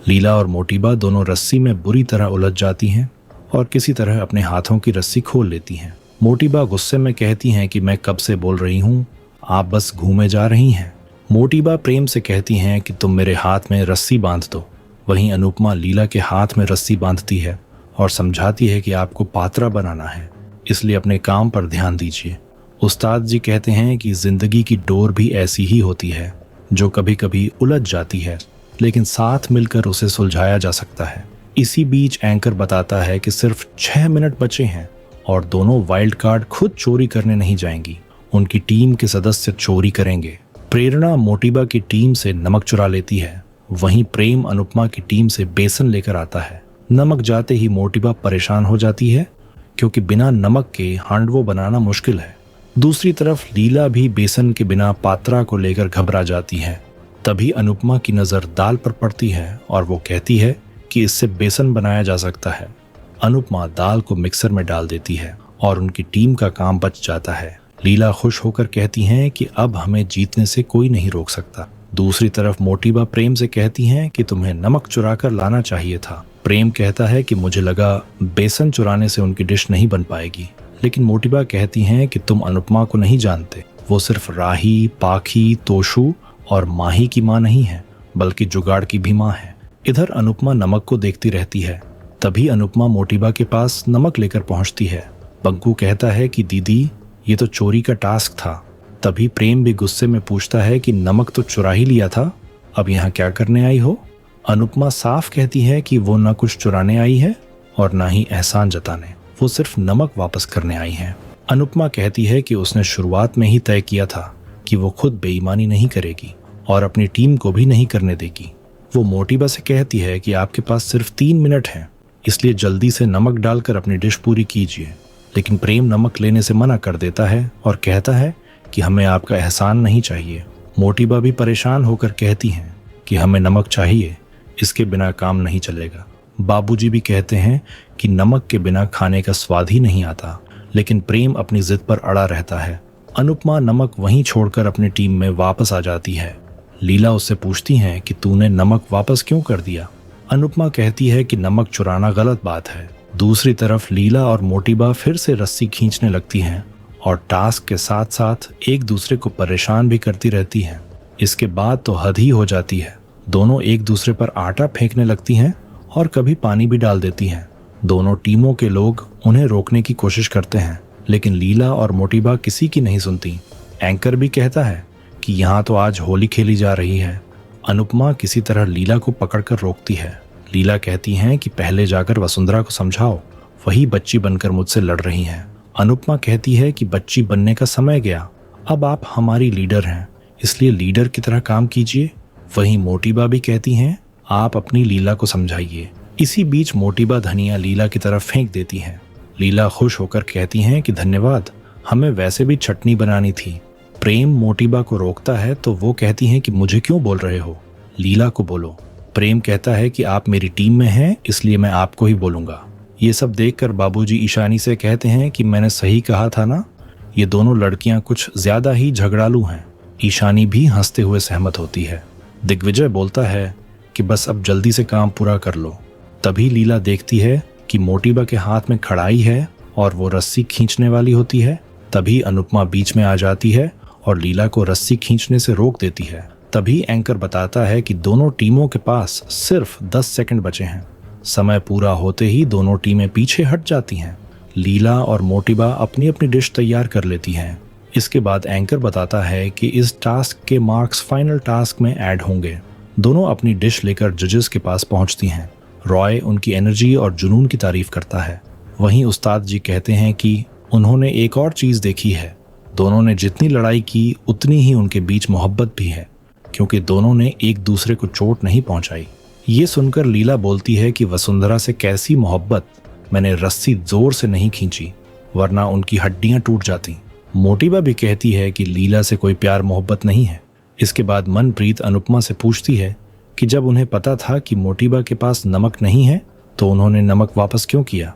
लीला और मोटीबा दोनों रस्सी में बुरी तरह उलझ जाती हैं और किसी तरह अपने हाथों की रस्सी खोल लेती हैं। मोटीबा गुस्से में कहती हैं कि मैं कब से बोल रही हूँ, आप बस घूमे जा रही हैं। मोटीबा प्रेम से कहती हैं कि तुम मेरे हाथ में रस्सी बांध दो। वहीं अनुपमा लीला के हाथ में रस्सी बांधती है और समझाती है कि आपको पात्रा बनाना है, इसलिए अपने काम पर ध्यान दीजिए। उस्ताद जी कहते हैं कि जिंदगी की डोर भी ऐसी ही होती है, जो कभी कभी उलझ जाती है, लेकिन साथ मिलकर उसे सुलझाया जा सकता है। इसी बीच एंकर बताता है कि सिर्फ 6 मिनट बचे हैं और दोनों वाइल्ड कार्ड खुद चोरी करने नहीं जाएंगी, उनकी टीम के सदस्य चोरी करेंगे। प्रेरणा मोटीबा की टीम से नमक चुरा लेती है, वहीं प्रेम अनुपमा की टीम से बेसन लेकर आता है। नमक जाते ही मोटीबा परेशान हो जाती है, क्योंकि बिना नमक के हांडवो बनाना मुश्किल है। दूसरी तरफ लीला भी बेसन के बिना पात्रा को लेकर घबरा जाती है। तभी अनुपमा की नज़र दाल पर पड़ती है और वो कहती है कि इससे बेसन बनाया जा सकता है। अनुपमा दाल को मिक्सर में डाल देती है और उनकी टीम का काम बच जाता है। लीला खुश होकर कहती हैं कि अब हमें जीतने से कोई नहीं रोक सकता। दूसरी तरफ मोटीबा प्रेम से कहती हैं कि तुम्हें नमक चुरा कर लाना चाहिए था। प्रेम कहता है कि मुझे लगा बेसन चुराने से उनकी डिश नहीं बन पाएगी, लेकिन मोटीबा कहती हैं कि तुम अनुपमा को नहीं जानते, वो सिर्फ राही, पाखी, तोशु और माही की माँ नहीं है, बल्कि जुगाड़ की भी माँ है। इधर अनुपमा नमक को देखती रहती है। तभी अनुपमा मोटीबा के पास नमक लेकर पहुंचती है। बंकू कहता है कि दीदी, ये तो चोरी का टास्क था। तभी प्रेम भी गुस्से में पूछता है कि नमक तो चुरा ही लिया था, अब यहाँ क्या करने आई हो? अनुपमा साफ कहती है कि वो ना कुछ चुराने आई है और ना ही एहसान जताने, वो सिर्फ नमक वापस करने आई है। अनुपमा कहती है कि उसने शुरुआत में ही तय किया था कि वो खुद बेईमानी नहीं करेगी और अपनी टीम को भी नहीं करने देगी। वो मोटीबा से कहती है कि आपके पास सिर्फ 3 मिनट हैं, इसलिए जल्दी से नमक डालकर अपनी डिश पूरी कीजिए। लेकिन प्रेम नमक लेने से मना कर देता है और कहता है कि हमें आपका एहसान नहीं चाहिए। मोटीबा भी परेशान होकर कहती हैं कि हमें नमक चाहिए, इसके बिना काम नहीं चलेगा। बाबूजी भी कहते हैं कि नमक के बिना खाने का स्वाद ही नहीं आता, लेकिन प्रेम अपनी जिद पर अड़ा रहता है। अनुपमा नमक वहीं छोड़कर अपनी टीम में वापस आ जाती है। लीला उससे पूछती हैं कि तूने नमक वापस क्यों कर दिया? अनुपमा कहती है कि नमक चुराना गलत बात है। दूसरी तरफ लीला और मोटीबा फिर से रस्सी खींचने लगती हैं और टास्क के साथ साथ एक दूसरे को परेशान भी करती रहती हैं। इसके बाद तो हद ही हो जाती है। दोनों एक दूसरे पर आटा फेंकने लगती हैं और कभी पानी भी डाल देती हैं। दोनों टीमों के लोग उन्हें रोकने की कोशिश करते हैं, लेकिन लीला और मोटीबा किसी की नहीं सुनती। एंकर भी कहता है कि यहाँ तो आज होली खेली जा रही है। अनुपमा किसी तरह लीला को पकड़कर रोकती है। लीला कहती हैं कि पहले जाकर वसुंधरा को समझाओ, वही बच्ची बनकर मुझसे लड़ रही हैं। अनुपमा कहती है कि बच्ची बनने का समय गया, अब आप हमारी लीडर हैं, इसलिए लीडर की तरह काम कीजिए। वहीं मोटीबा भी कहती हैं, आप अपनी लीला को समझाइए। इसी बीच मोटीबा धनिया लीला की तरफ फेंक देती हैं। लीला खुश होकर कहती हैं कि धन्यवाद, हमें वैसे भी चटनी बनानी थी। प्रेम मोटीबा को रोकता है तो वो कहती हैं कि मुझे क्यों बोल रहे हो, लीला को बोलो। प्रेम कहता है कि आप मेरी टीम में हैं, इसलिए मैं आपको ही बोलूंगा। ये सब देखकर बाबूजी ईशानी से कहते हैं कि मैंने सही कहा था ना, ये दोनों लड़कियां कुछ ज्यादा ही झगड़ालू हैं। ईशानी भी हंसते हुए सहमत होती है। दिग्विजय बोलता है कि बस अब जल्दी से काम पूरा कर लो। तभी लीला देखती है कि मोटीबा के हाथ में कढ़ाई है और वो रस्सी खींचने वाली होती है। तभी अनुपमा बीच में आ जाती है और लीला को रस्सी खींचने से रोक देती है। तभी एंकर बताता है कि दोनों टीमों के पास सिर्फ 10 सेकंड बचे हैं। समय पूरा होते ही दोनों टीमें पीछे हट जाती हैं। लीला और मोटीबा अपनी अपनी डिश तैयार कर लेती हैं। इसके बाद एंकर बताता है कि इस टास्क के मार्क्स फाइनल टास्क में ऐड होंगे। दोनों अपनी डिश लेकर जजेस के पास पहुंचती हैं। रॉय उनकी एनर्जी और जुनून की तारीफ करता है। वहीं उस्ताद जी कहते हैं कि उन्होंने एक और चीज देखी है, दोनों ने जितनी लड़ाई की उतनी ही उनके बीच मोहब्बत भी है, क्योंकि दोनों ने एक दूसरे को चोट नहीं पहुंचाई। ये सुनकर लीला बोलती है कि वसुंधरा से कैसी मोहब्बत, मैंने रस्सी जोर से नहीं खींची वरना उनकी हड्डियां टूट जाती। मोटीबा भी कहती है कि लीला से कोई प्यार मोहब्बत नहीं है। इसके बाद मनप्रीत अनुपमा से पूछती है कि जब उन्हें पता था कि मोटीबा के पास नमक नहीं है तो उन्होंने नमक वापस क्यों किया।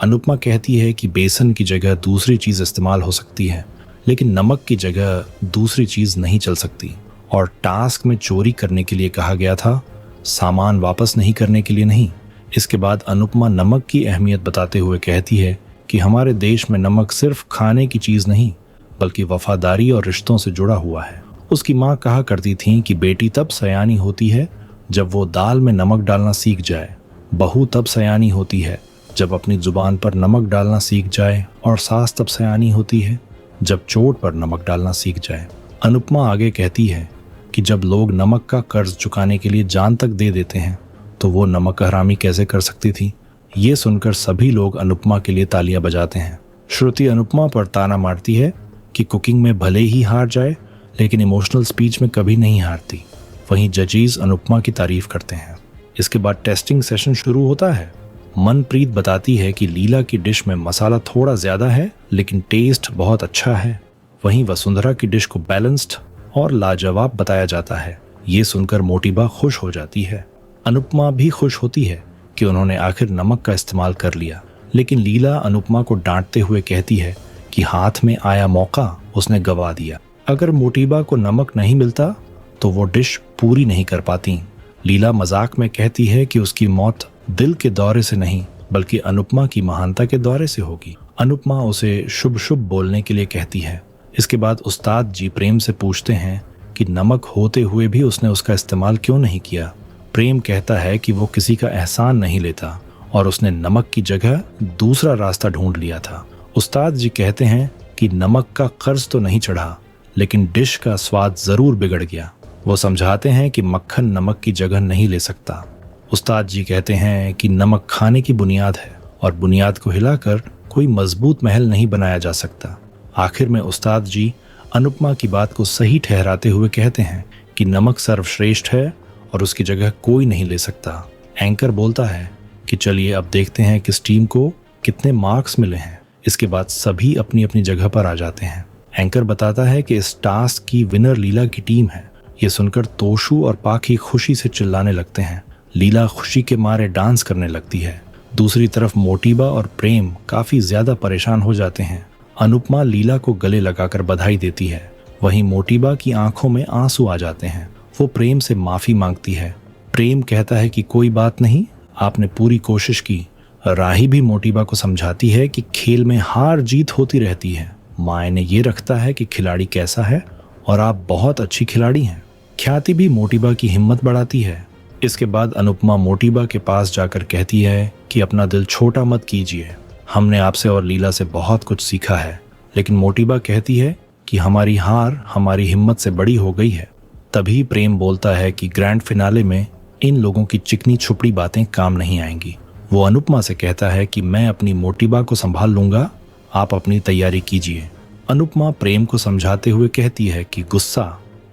अनुपमा कहती है कि बेसन की जगह दूसरी चीज इस्तेमाल हो सकती है, लेकिन नमक की जगह दूसरी चीज नहीं चल सकती, और टास्क में चोरी करने के लिए कहा गया था, सामान वापस नहीं करने के लिए नहीं। इसके बाद अनुपमा नमक की अहमियत बताते हुए कहती है कि हमारे देश में नमक सिर्फ खाने की चीज नहीं बल्कि वफादारी और रिश्तों से जुड़ा हुआ है। उसकी माँ कहा करती थी कि बेटी तब सयानी होती है जब वो दाल में नमक डालना सीख जाए, बहू तब सयानी होती है जब अपनी जुबान पर नमक डालना सीख जाए, और सास तब सयानी होती है जब चोट पर नमक डालना सीख जाए। अनुपमा आगे कहती है कि जब लोग नमक का कर्ज चुकाने के लिए जान तक दे देते हैं तो वो नमक हरामी कैसे कर सकती थी। ये सुनकर सभी लोग अनुपमा के लिए तालियां बजाते हैं। श्रुति अनुपमा पर ताना मारती है कि कुकिंग में भले ही हार जाए लेकिन इमोशनल स्पीच में कभी नहीं हारती। वहीं जजेस अनुपमा की तारीफ करते हैं। इसके बाद टेस्टिंग सेशन शुरू होता है। मनप्रीत बताती है कि लीला की डिश में मसाला थोड़ा ज्यादा है लेकिन टेस्ट बहुत अच्छा है। वहीं वसुंधरा की डिश को बैलेंस्ड और लाजवाब बताया जाता है। ये सुनकर मोटीबा खुश हो जाती है। अनुपमा भी खुश होती है कि उन्होंने आखिर नमक का इस्तेमाल कर लिया, लेकिन लीला अनुपमा को डांटते हुए कहती है कि हाथ में आया मौका उसने गवा दिया। अगर मोटीबा को नमक नहीं मिलता तो वो डिश पूरी नहीं कर पाती। लीला मजाक में कहती है कि उसकी मौत दिल के दौरे से नहीं बल्कि अनुपमा की महानता के दौरे से होगी। अनुपमा उसे शुभ शुभ बोलने के लिए कहती है। इसके बाद उस्ताद जी प्रेम से पूछते हैं कि नमक होते हुए भी उसने उसका इस्तेमाल क्यों नहीं किया। प्रेम कहता है कि वो किसी का एहसान नहीं लेता और उसने नमक की जगह दूसरा रास्ता ढूंढ लिया था। उस्ताद जी कहते हैं कि नमक का कर्ज तो नहीं चढ़ा लेकिन डिश का स्वाद जरूर बिगड़ गया। वो समझाते हैं कि मक्खन नमक की जगह नहीं ले सकता। उस्ताद जी कहते हैं कि नमक खाने की बुनियाद है और बुनियाद को हिलाकर कोई मजबूत महल नहीं बनाया जा सकता। आखिर में उस्ताद जी अनुपमा की बात को सही ठहराते हुए कहते हैं कि नमक सर्वश्रेष्ठ है और उसकी जगह कोई नहीं ले सकता। एंकर बोलता है कि चलिए अब देखते हैं कि इस टीम को कितने मार्क्स मिले हैं। इसके बाद सभी अपनी अपनी जगह पर आ जाते हैं। एंकर बताता है कि इस टास्क की विनर लीला की टीम है। ये सुनकर तोशु और पाखी खुशी से चिल्लाने लगते हैं। लीला खुशी के मारे डांस करने लगती है। दूसरी तरफ मोटीबा और प्रेम काफी ज्यादा परेशान हो जाते हैं। अनुपमा लीला को गले लगाकर बधाई देती है। वहीं मोटीबा की आंखों में आंसू आ जाते हैं। वो प्रेम से माफी मांगती है। प्रेम कहता है कि कोई बात नहीं, आपने पूरी कोशिश की। राही भी मोटीबा को समझाती है कि खेल में हार जीत होती रहती है। मायने ये रखता है कि खिलाड़ी कैसा है और आप बहुत अच्छी खिलाड़ी हैं। ख्याति भी मोटीबा की हिम्मत बढ़ाती है। इसके बाद अनुपमा मोटीबा के पास जाकर कहती है कि अपना दिल छोटा मत कीजिए, हमने आपसे और लीला से बहुत कुछ सीखा है। लेकिन मोटीबा कहती है कि हमारी हार हमारी हिम्मत से बड़ी हो गई है। तभी प्रेम बोलता है कि ग्रैंड फिनाले में इन लोगों की चिकनी छुपड़ी बातें काम नहीं आएंगी। वो अनुपमा से कहता है कि मैं अपनी मोटीबा को संभाल लूंगा, आप अपनी तैयारी कीजिए। अनुपमा प्रेम को समझाते हुए कहती है कि गुस्सा,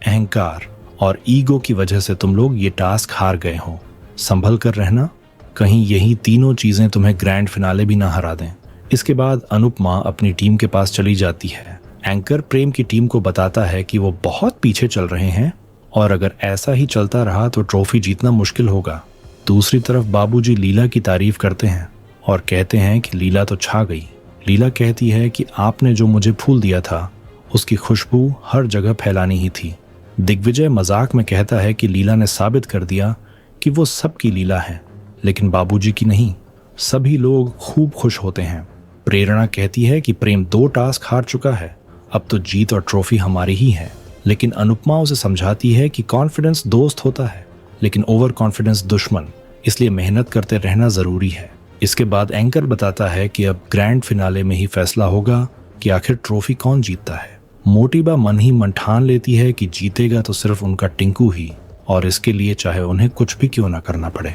अहंकार और ईगो की वजह से तुम लोग ये टास्क हार गए हो। संभल कर रहना, कहीं यही तीनों चीजें तुम्हें ग्रैंड फिनाले भी ना हरा दें। इसके बाद अनुपमा अपनी टीम के पास चली जाती है। एंकर प्रेम की टीम को बताता है कि वो बहुत पीछे चल रहे हैं और अगर ऐसा ही चलता रहा तो ट्रॉफी जीतना मुश्किल होगा। दूसरी तरफ बाबूजी लीला की तारीफ करते हैं और कहते हैं कि लीला तो छा गई। लीला कहती है कि आपने जो मुझे फूल दिया था उसकी खुशबू हर जगह फैलानी ही थी। दिग्विजय मजाक में कहता है कि लीला ने साबित कर दिया कि वो सबकी लीला है लेकिन बाबूजी की नहीं। सभी लोग खूब खुश होते हैं। प्रेरणा कहती है कि प्रेम 2 टास्क हार चुका है, अब तो जीत और ट्रॉफी हमारी ही है। लेकिन अनुपमा उसे समझाती है कि कॉन्फिडेंस दोस्त होता है लेकिन ओवर कॉन्फिडेंस दुश्मन, इसलिए मेहनत करते रहना जरूरी है। इसके बाद एंकर बताता है कि अब ग्रैंड फिनाले में ही फैसला होगा कि आखिर ट्रॉफी कौन जीतता है। मोटीबा मन ही मन ठान लेती है कि जीतेगा तो सिर्फ उनका टिंकू ही, और इसके लिए चाहे उन्हें कुछ भी क्यों ना करना पड़े।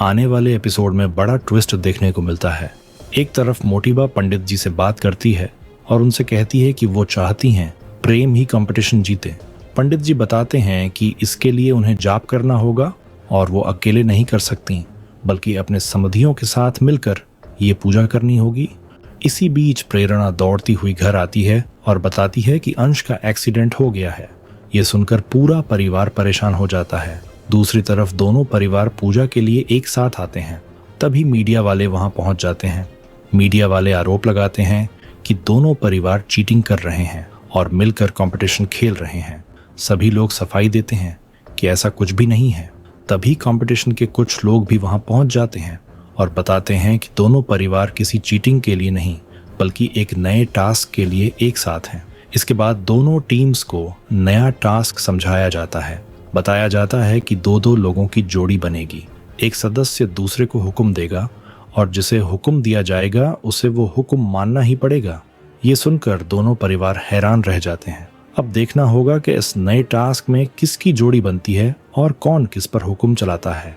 आने वाले एपिसोड में बड़ा ट्विस्ट देखने को मिलता है। एक तरफ मोटीबा पंडित जी से बात करती है और उनसे कहती है कि वो चाहती हैं प्रेम ही कंपटीशन जीते। पंडित जी बताते हैं कि इसके लिए उन्हें जाप करना होगा और वो अकेले नहीं कर सकती बल्कि अपने समधियों के साथ मिलकर ये पूजा करनी होगी। इसी बीच प्रेरणा दौड़ती हुई घर आती है और बताती है कि अंश का एक्सीडेंट हो गया है। ये सुनकर पूरा परिवार परेशान हो जाता है। दूसरी तरफ दोनों परिवार पूजा के लिए एक साथ आते हैं। तभी मीडिया वाले वहां पहुंच जाते हैं। मीडिया वाले आरोप लगाते हैं कि दोनों परिवार चीटिंग कर रहे हैं और मिलकर कंपटीशन खेल रहे हैं। सभी लोग सफाई देते हैं कि ऐसा कुछ भी नहीं है। तभी कंपटीशन के कुछ लोग भी वहां पहुंच जाते हैं और बताते हैं कि दोनों परिवार किसी चीटिंग के लिए नहीं बल्कि एक नए टास्क के लिए एक साथ हैं। इसके बाद दोनों टीम्स को नया टास्क समझाया जाता है। बताया जाता है कि दो दो लोगों की जोड़ी बनेगी। एक सदस्य दूसरे को हुक्म देगा और जिसे हुक्म दिया जाएगा उसे वो हुक्म मानना ही पड़ेगा। ये सुनकर दोनों परिवार हैरान रह जाते हैं। अब देखना होगा कि इस नए टास्क में किसकी जोड़ी बनती है और कौन किस पर हुक्म चलाता है।